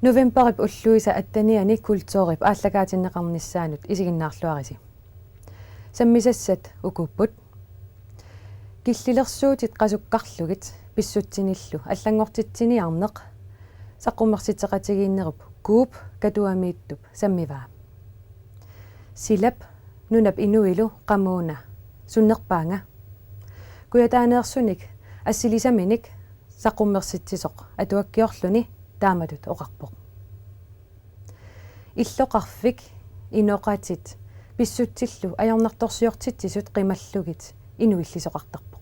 Novemberip ulluisa attaniani kultuurip ааллагаатиннеқарнissaanut isiginnaarluarisi. Sammisassat ukupput. Killilерsuutit qasukkarlugit pissutsinillu аллангортитсиниарнеқ саққуммерситеқатигииннеруп кууп катуамииттуп саммиваа. Silap nunap inuilu qamuuna sunnerpaanga. Kuyataanерсуник ассилисаминик саққуммерситсисоқ атуаккиорлуни тааматут оқарпоқ. Иллоқарфик иноқатит писсутсиллу аярнарторсиортитсисут қималлугит инуиллисоқартарпоқ.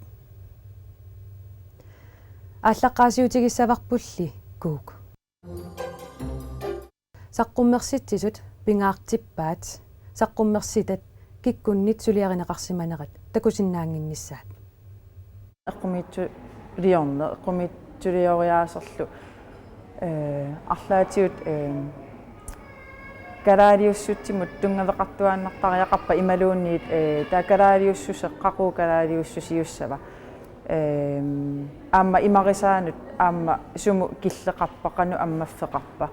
ааллаққаасиутигиссаварпулли куук. саққуммерситсисут пингаартиппаат саққуммерситат киккуннит сулиаринеқарсиманерат такусиннаангиннissaат. Аққумитту лиорне аққумиттулиориаасерлу арлаатиут караалиуссутсимут тунгавеқартуааннартариақарпа ималуунниит таакалаалиуссусеққақуу калаалиуссусиуссава аама имарисаанут аама суму киллеқарпақану аммаффеқарпа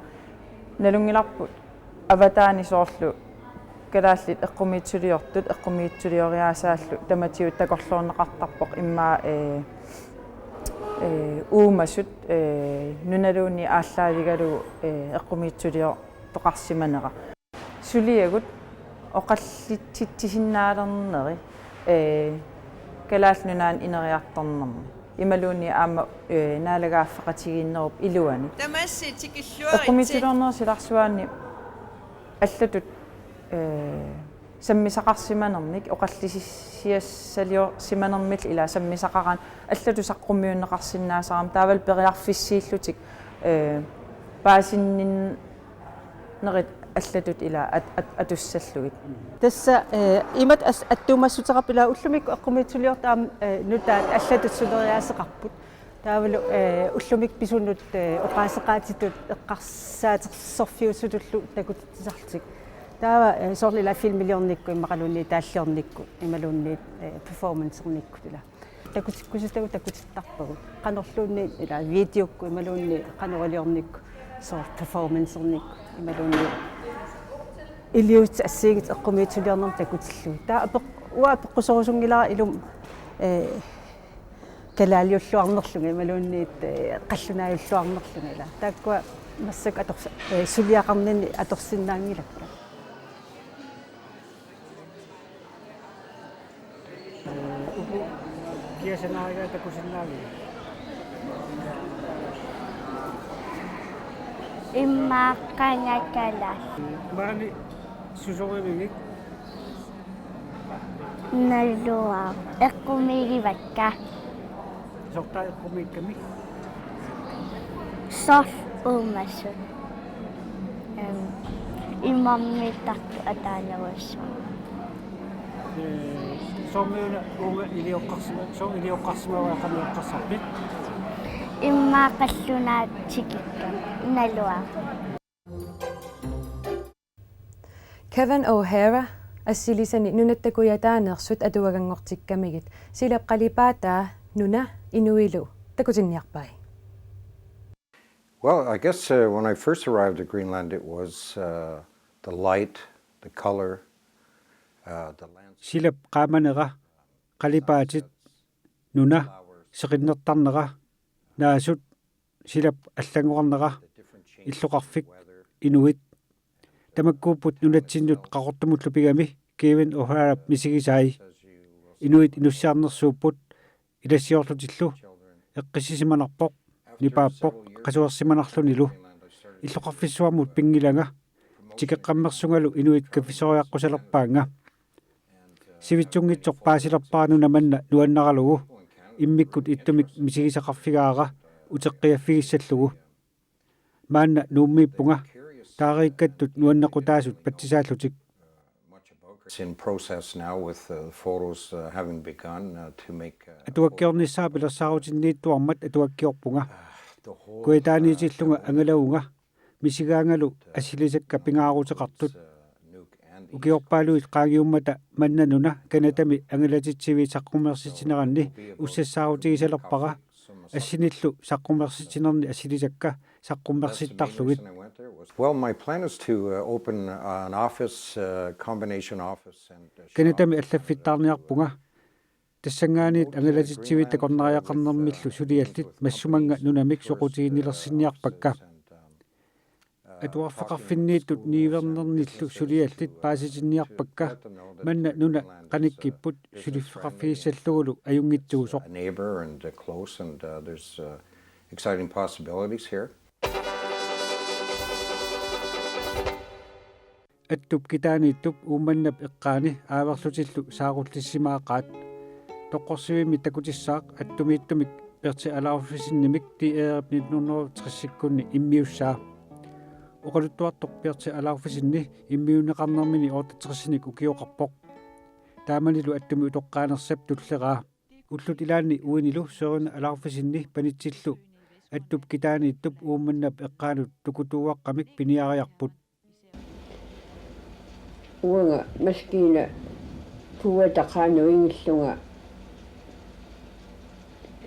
налунгиларпут аватаани соорлу калааллит эққумиитсулиортут эққумиитсулиориаасааллу таматиут такорлуорнеқартарпоқ иммаа уумасут нуналууни ааллаалигалу эққумиитсулиор тоқарсиманера сулиагут оқаллитситсиннаалернери калаалнунаан инериарторнерми ималууни аама наалагааффеқатигииннеруп илуани тамасситикиллуари эққумиитсулиорнер силарсуаанни аллатут саммисақарсиманерник оқаллисиассалиор симанермил ила саммисақаран аллату саққуммиуннеқарсинаасарам таавал периарфиссииллутик паасиннин нерит аллатут ила атуссаллугит тасса имат аттуумассутерапила уллумик эққумиитсулиортаам нутаат аллатут сулериаасеқарпут таавалу уллумик писуннут оқаасеқаатитут эққарсаатерсорфиусутуллу такутитсартик таава соорлила филмилиорникку иммақалуунни тааллиорникку ималуунни перформансерниккутила такутиккусутагу такутиттарпагу канорлуунни ила видеокку ималуунни канорилиорникку соор перформансерникку ималуунни илиут ассигит эққумиитсулиорнер такутиллу таа уа пеққусорусунгилара илум калаалиуллуарнерлунга ималуунниит қаллунааюллуарнерлунга ила тааккуа массак аторс сулиақарнини аторсиннаангилакка kiasanaaga takusinnaagi иммааққангаккала маани сусоривигик наллуа эққумигивакка сортаа эққумикками сорф умасу имаммиттарту атаанавассу соммиуна уга илиоққарсима соо илиоққарсимава қамиоққарсарпит иммаақаллунаатсикикка налуа Kevin O'Hara ассилисани нунаттакуятаанерсут атуагангортиккамигит силап қалипаатаа нуна инуилу такутинниарпай. Well, I guess when I first arrived at Greenland, it was the light, the color, the landscape. Silap qaamanera qalipaatit nuna seqinnertarnera naasut silap аллангуарнера иллоқарфик инуит тамаккууппут нунатсиннут qaqortumullu pigami Kevin O'Hara мисигисаи инуит инуссаарнерсууппут илассиорлутиллу эққиссисиманарпоқ нипааппоқ qasuersimanarlunilу иллоқарфиссуармут пингиланга тикеққаммерсунгалу инуит каффисориаққусалерпаанга сивитсунгитсоқ паасилерпаану наманна нуаннаралугу иммиккут иттумик мисигисақарфигаара утеққиаффигиссаллугу маанна нууммииппунга таариккаттут нуаннеқутаасут патсисааллутик It's in process now with photos having begun to make атуаккиорниссаа пилерсаарутиннииттуармат атуаккиорпунга куэтааниитиллунга ангалаунга мисигаангалу ассилисакка пингаарутеқартут укиорпаалуит qaagиуммата маннануна канатами ангалатитсиви саққумерситинеранни уссассаарутигисалерпара ассиниллу саққумерситинерни ассилисакка саққумерситтарлугит Well, my plan is to open an office, combination office and Kenetami allaffittaarniarpunga тассангаанит ангалатитсивит такорнариақарнэрмиллу сулиаллит массуманга нунамик соқутигинилерсинниарпакка атуарфеқарфиннииттут ниивернерниллу сулиаллит пааситинниарпакка манна нуна qanikkipput сулиффеқарфигиссаллугулу аюнгитсуусоқ a neighbor and close, and there's exciting possibilities here. аттуп китаанииттуп ууманнап эққаани ааверлутиллу саагуллиссимаақаат тоққорсивимми такутиссаақ аттумииттумик перти алаарфисиннимик тиэрапни 1960-кунни иммиуссаа оқалуттуартоқ перти алаарфисинни иммиунеқарнэрмини оортатерсиник укиоқарпоқ тааманилу аттуми утоққаанерсап туллераа уллут илаанни уинилу серуна алаарфисинни панитсиллу аттуп китаанииттуп ууманнап эққаанут тукутууаққамик пиниариарпут уанга маскина пуатақаануингиллунга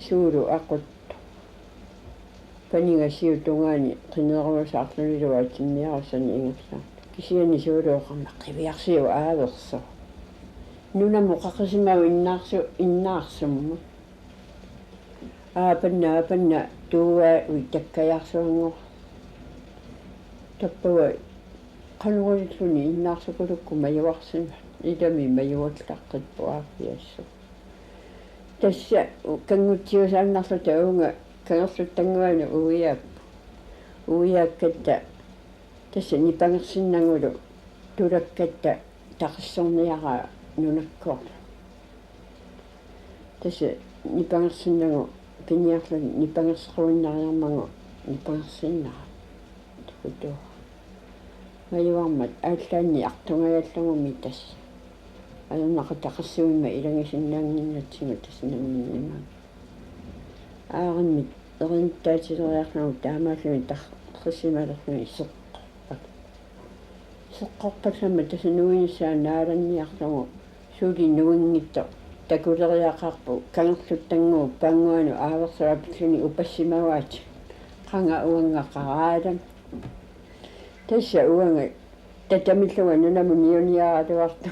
сууру ақут панигасиу тунгаани qinneeruusаарlunilуатинниарсани ингерсаа кисиани суулуоқарма қивиарсиу ааверсо нунаму қақисимау иннаарсумму панна туа уиттаккаярсуангор таппуа qanuruluni innaarsukulukku majuarsima ilami majuallaqqitpu aafiassу тасса кангутсиусааннарлу таунга канерлуттангуана уиааккатта тасса нипангерсиннангулу тулаккатта тақиссорниараа нунаккорла тасса нипангерсиннангу пиниарлани нипангерсеруиннариармангу нипангерсиннара тукутуу маjuarmat ааллаанни артунгаяллагуми тасс алуннақатақассуимма илагисиннаангиннатсигу таснамминнима ааранмит эринтаатилериарнагу таамааллуми таққиссималернуи соққорпаллама тасануинissаа нааланниарлагу сули нуингитто такулериақарпу кангерлуттангуу пангуану ааверсуапиллуни упассимаваати қанга уангақараалам тасса уанга татамиллуга нунамуниуниаратуарту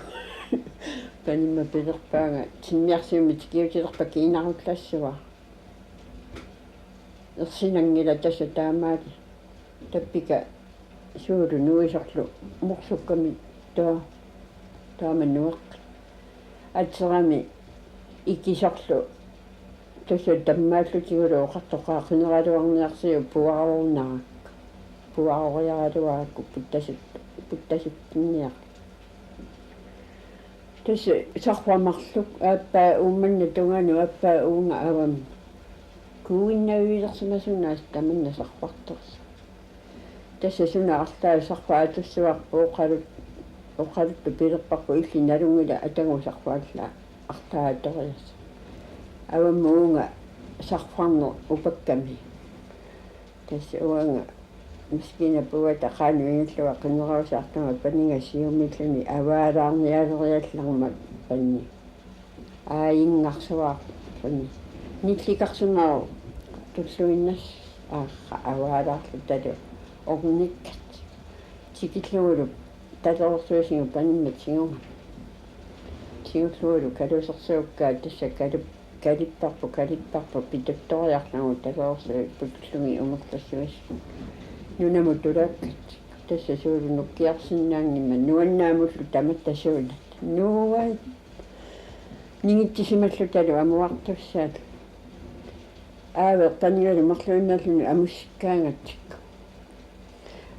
панима пилерпаага тинниарсиумит киутилерпа кинарутлассуа ерсинангила тасса таамаали таппика суулу нуисорлу морсукками тааманнуақ атсерами иккисорлу тасса таммааллутигулу оқартоқаа қинералуарниарсиу пуарорнаа пуаориаалуаакку путтаситтинниа тасса сарфамарлук ааппаа уумманна тунгану ааппаа уунга авам куиннавилерсимасунаас таманна сарфартерс тасса суна арлаа сарфаа туссуарпу оқалутпу пилерпарпу илли налунгила атангу сарфаалла артааториас аваммуунга сарфарнер упакками тасса уанга мискина пуата qaanuingillua qinneruusaartama paningasiumilluni аваалаарниалериалларма панни аингарсуаа панни никликарсунаа туллуиннас аваалаарлу талу орниккат тикиллуулу талерсуусингу панимматсигума тиуллуулу калусерсууккаа тасса калиппарпу питутториарнагу талерсуу путлуги умерлассуис нунаму тулаккат тасса суулу нуккиарсинаангимма нуаннаамуллу таматтасуулат нуай нингиттисималлу талу амуартуссаат ааве танигалу марлуиннааллуни амуссиккаангатсикку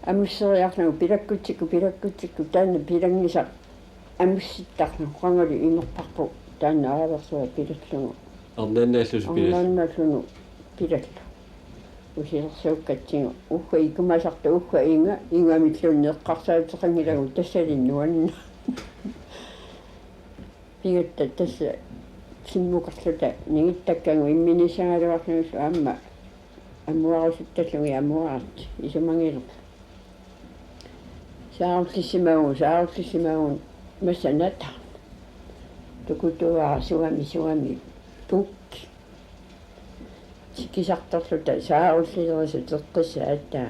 амуссериарнагу пилаккутсикку таанна пилангиса амусситтарну қангалу имерпарпу таанна ааверсуа пилаллугу арнааннааллуну пилаллу усилерсууккатсигу уха икумасарту уха ингамиллуунни эққарсаатеқангилагу тассалиннуанна пигатта тасса симмукарлута нигиттаккангу имминисагалуарнусу аама амуаруситталлуги амуарат исумангилу сааруллиссимагун массаната тукутуаа суами пукки кисарторлута сааруллилерису теққиссааттаа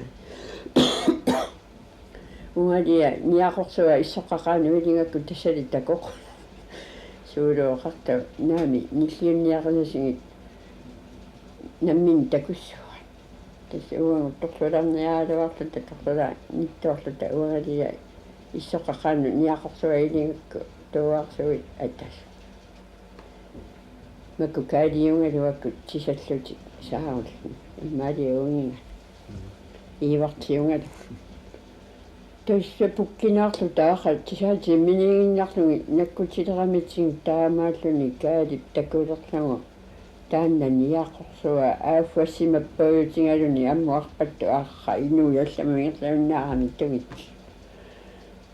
ungalia niaqorsua issoqqaqaanu ilingakku tassalittakoq suuluoqarta naami nilliunniaqanasingit nammin takussua tas uangu torlularniaaluarluta torlula nittuarluta ungalia issoqqaqaanu niaqorsua ilingakku tuuarsuit atas makku kaaliungaluakku tisalluti saarulli maaliunginga iivartiungalu tussa pukkinaarlu taaqa tisaati miniginnaarlugi nakkutileramitsigu taamaalluni kaalip takulerlagu taanna niaqorsua aaffassimappagutigaluni ammuarpattu aarra inuuyallamuingerlaunnaarami tugit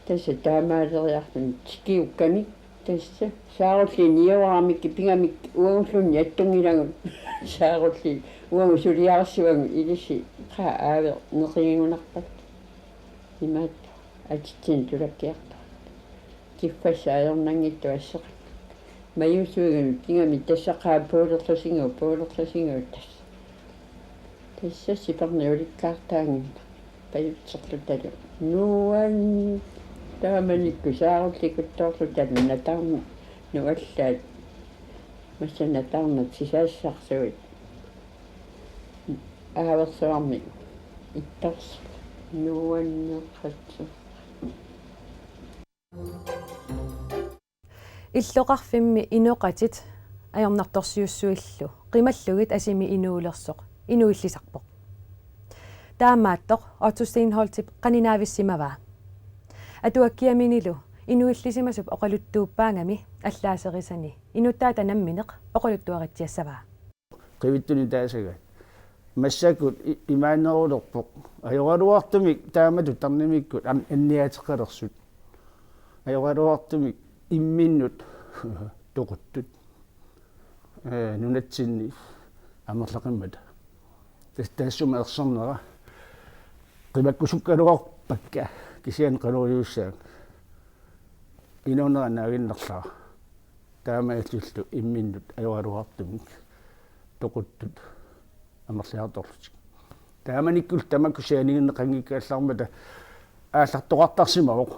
tassa taamaaleriarluni tikiukkami tassa saarulli niuaramikki pingamik uangullunni attungilagu saarulli uangu suliarsuangu ilissi qa aave neqingunarpat imat atitsin tulakkiarta kiffassaayornangittu asseq mayusuiganu pingami tassaqaa puulerlusingu tassa siparniulikkaartaangina pajutserlutalu nuan taamanikku saarullikuttoorlutalu natarna nuallaat massa natarnat sisaassarsuit aaversuarmi ittors nuanneqatsu иллоqarfimmi inuqatit ajornartorsiussuillu qimalluгit asimi inuulersoq inuillisarpoq taamaattoq Otto-Steinholtip qaninaavissimavaa atuakkiaminilu inuillisimasup oqaluttuuppaangami allaaserisani inuttaata nammineq oqaluttuaritsiassavaa qivittuni taasaga массакут имаанерулерпоқ ajorluartumik taamatu tarnimikkut anniateqalerсут ajorluartumik имминнут тоқуттут нунатсинни амерлақиммата тастаассума ерсернера қимаккусуккалуарпакка кисиан қалориуссаак инонера наагиннерлаа таамааллуллу имминнут ajorluartumik тоқуттут амерлиарторлутик тааманиккул тамаккусианигиннеқангиккааллармата ааллартоқартарсимавоқ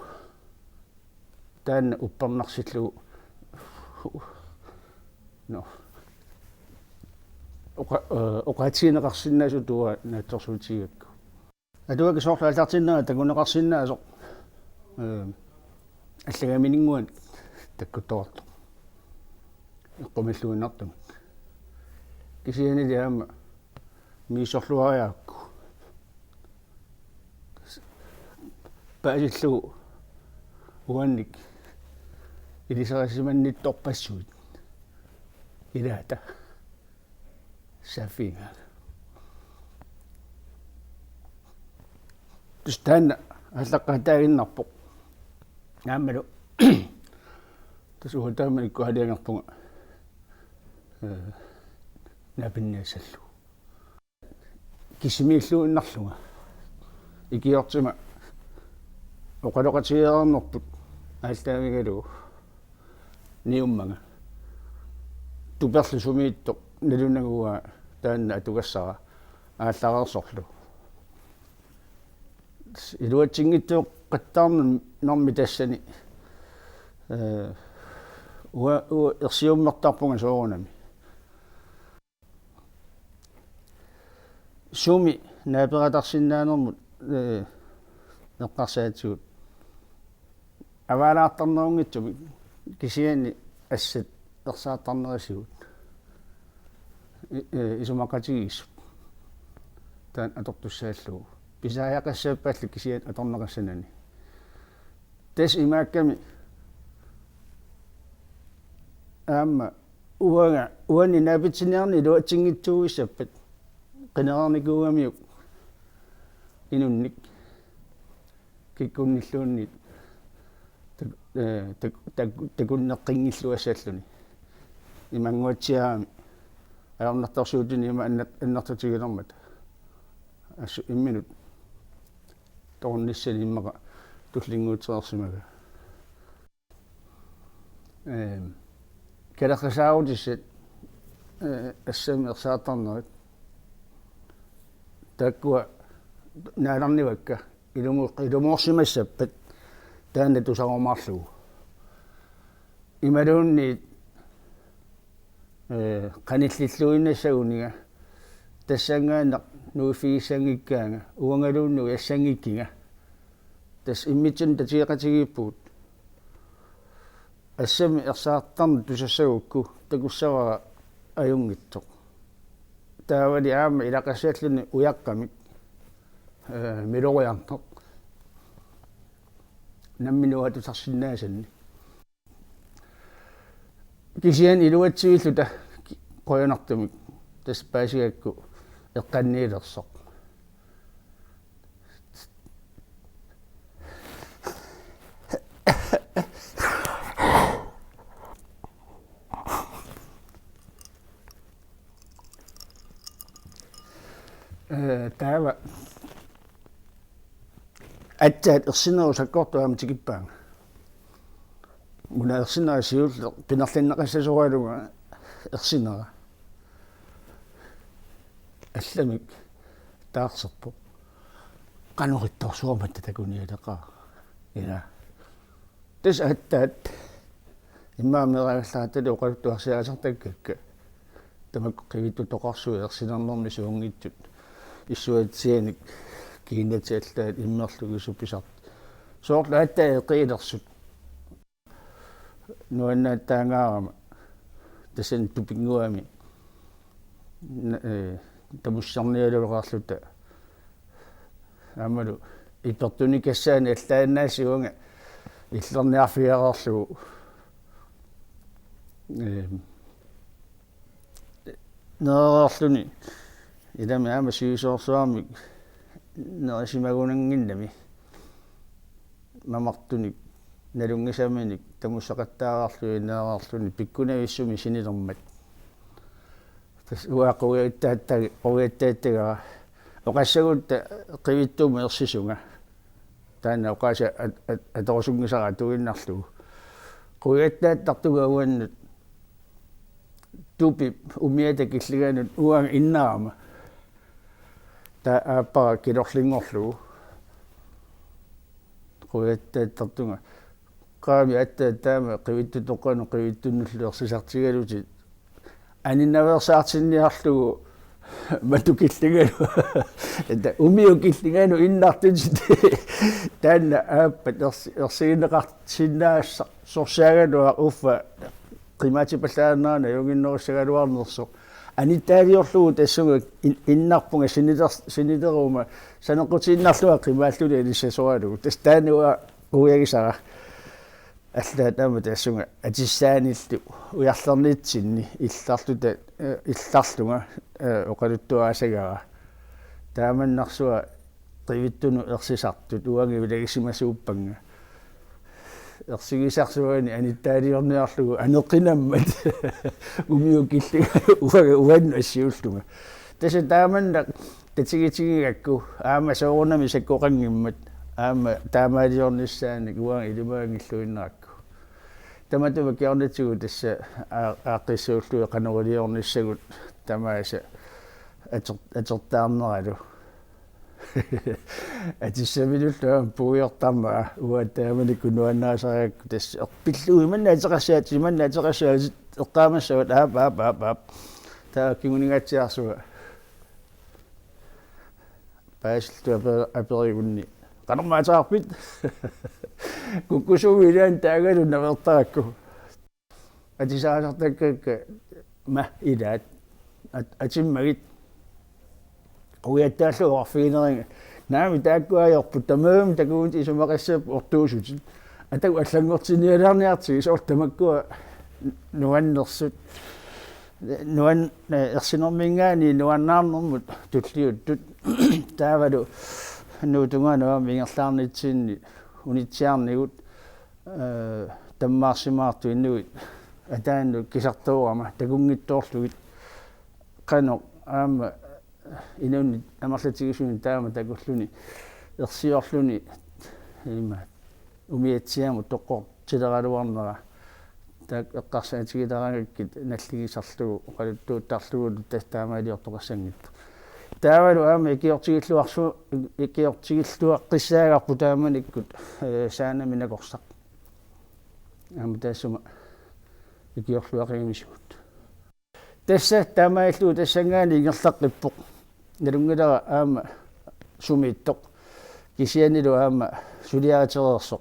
таанна уппернарсиллугу но оқатсинеқарсинаасу туа наатсорсуутигакку атуаки соорлаалартиннера такунеқарсинаасо аллагаминингуан таккутторто эққумиллуиннартумик кисианилиаама мисорлуариаакку паасиллугу уанник илисерасиманнитторпассуит илаата сафинга тустана аллаққатаагиннарпоқ нааммалу тасуутааманикку халиангерпунга напинниасаллу кисимииллуиннарлунга икиортима оқалоқатиернерпут аалтаамигалу ниуммага туперлу сумиитто налунагуа таанна атугассара аалларерсорлу илуатсингиттуоқ қаттаарнун норми тассани уа ерсиуммертарпунга соорунами суми нааператарсинаанермут неққарсаатсуут аваалаартарнерунгитсуми кисиани ассат ерсаартарнерисуут исумақатигиссут таан атортуссааллугу писааяқассааппааллу кисиат аторнеқассанани тас имаакками аама уани наапитсиниарни луатсингитсууиссаппат qineraarnikuugamиук инунник киккунниллуунни такуннеққингиллуассааллуни имангуатсиаами аернартарсуутини има аннартутигилэрмат ассу имминут торниссани иммаqa туллингуутсеерсимага калаққасаагутиссат ассами ерсаатарнерит таккуа нааларнивакка ilumuorsimassappat taanna tusaqormaarlugu imaluunni qanillilluinnassaguniga тассангаанақ нуифигиссангиккаанга уангалууннуи ассангиккинга тас иммитсин татиеқатигииппуут ассами ерсаартарни тусассагукку такуссавара аюнгитсоқ таавали аама илақассааллуни уяққамик милориарнеқ намминуа тусарсиннаасанни кисиан илуатсигиллута qoyanartumik tas paasiakku eqqanniilersoq taava atsaat ersinerusakkortuam tikippaanga muna ersineraasiulle pinerlinnaqassasualuga ersinera алламик таарсерпо каноритторсуарматта такуниалеқаа ила тас аттаат иммаамерааллаатали оқалуттуарсиаасартаккакка тамак қивитту тоқарсуи ерсинернэрми суунгитсут иссуатсианик кинатиаллаат иммерлугисупписарт соорлу аттаа эқиилерсут нуаннааттаангаарама тасан тупингуами тамуссарниалуреқарлута амалу ипертуникассаани аллааннаасиунга иллерниарфиареерлугу нерерлуни илами аама сиусоорсуармик нерисимагунангиннами мамартуник налунгисаминик тамуссақаттаараарлуи нерерлуни пиккунависсуми синилермат уақуиаттааттаги қуиаттааттагара оқассагутта қивиттуми ерсисунга таана оқааса аторусунгисара туиннарлугу қуиаттааттартуга уаннут тупи умиата киллиганут уанга иннаарама та аппара килорлингорлугу қуиаттааттартунга qaami attaataama qivittu toqanu qivittunullu ersisartigalути aninnaversaartinniarlugu matukilligalu enta umiukilliganu innartutit taanna aappat ersigineqartinnaassa sorsaagaluа uffa qimaatipallaanernaana junginnerussagaluarnersoq anittaaliorlugu tassuga innarpunga siniteruma sanequtinnarluga qimaalluli ilissasoralugu tas taanua uyagisara аллаатаама тассунга атиссааниллу уярлерниитсинни илларлута илларлунга оқалуттуаасагара тааманнарсуа qivittuну ерсисартут уанги улагисимасууппанга ерсигисарсуани аниттаалиорниарлугу анеққинаммат умиукиллига уанну ассиуллунга таса тааманна татигитигигакку аама соорнами саккоқангиммат аама таамаалиорниссааник уанги илимаангиллуиннаракку таматума киорнатигу тасса ааққиссууллуи канерулиорниссагут тамааса атертаарнералу атиссамилуллуам пуиортарма уаттааманикку нуаннаасариакку тасса эрпиллуи маннаатеқассаати маннаатеқассаати эққаамассават аап таа кигунигаатсиарсуа паасиллу аперигунни канармаатаарпит куккусуилаан таагалу навертаракку атисаасартаккакка ма илаат атиммагит уяттааллу орфигинеринга наами тааккуаёрпут тамаам такуунти исумақассаап ортуусутит атагу аллангортиниалаарниартиги соортамаккуа нуаннерсут нуан ерсинермингаани нуаннаарнэрмут туллиуттут таавалу нуутунгаанаа мингерлаарнитсиинни унитсиарнигут таммаарсимаарту иннуит атаанну кисартуурама такунгиттоорлугит қано аама инуунни амерлатигисуни таама такуллуни ерсиорлуни има умиатсиаму тоққор тилералуарнера так эққарсаатигиларагаккит наллигисарлугу оқалуттууттарлугу тастаамаалиортоқассангитто таавалу аама икиортигиллуаққиссаагарпу тааманиккут саанами накорсақ аама таассума икиорлуақимисугут тасса таамаиллуу тассангаани ингерлаққиппоқ налунгилара аама сумииттоқ кисианилу аама сулиаритерерсоқ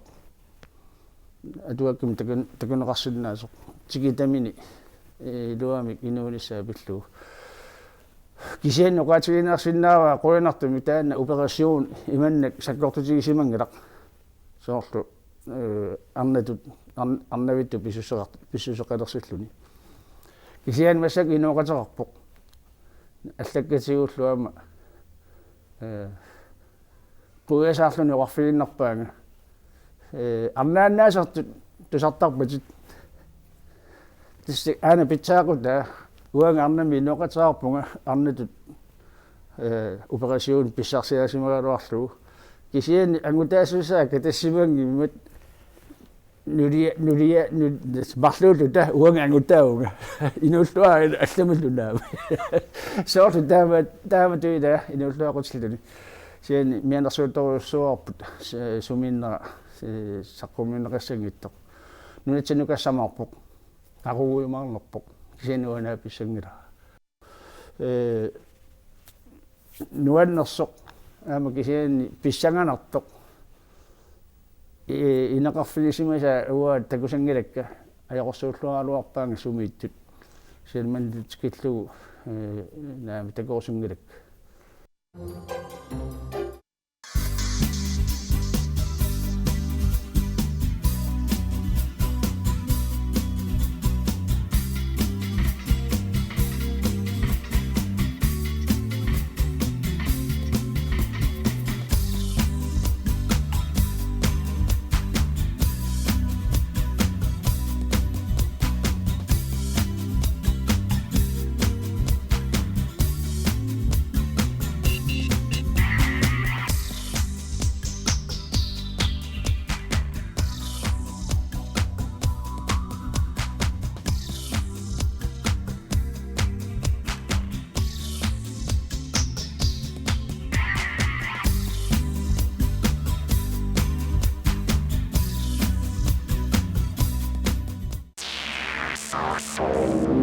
атуакким такунеқарсиннаасоқ тикитамини илуамик инуунissaа пиллуу кисиан оqaатигинаарсиннаава қуинартуми таана операцион иманнак саккортутигисимангилақ соорлу арнавитту писсусеқалерсиллуни кисиан массак инуоқатерарпоқ аллаккатигууллуама қуясаарлуни оқарфигиннарпаага арнааннаасартут тусартарпатит тисси аана питсаақута уанга арнами инуоқатерарпунга арнатут операцион писсарсиасимагалуарлу кисиани ангутаасусаака тассимангиммат нулия марлуулута уанга ангутаауга инуллуа алламаллунаава соорту таама туида инуллуақутиллуни сиани мианерсуутторуссуарпут суминнера саққуминнеқассангиттоқ нунатсанукассамаарпоқ aquuimaarnerpoq kisianuanaa pissangila nuannersoq aama kisiani pissanganartoq inaqarfigisimasa uaat takusangilakka ajaqorsuulluarluarpaanga sumiittut silmannut killugu naami takorsungilakka Soul.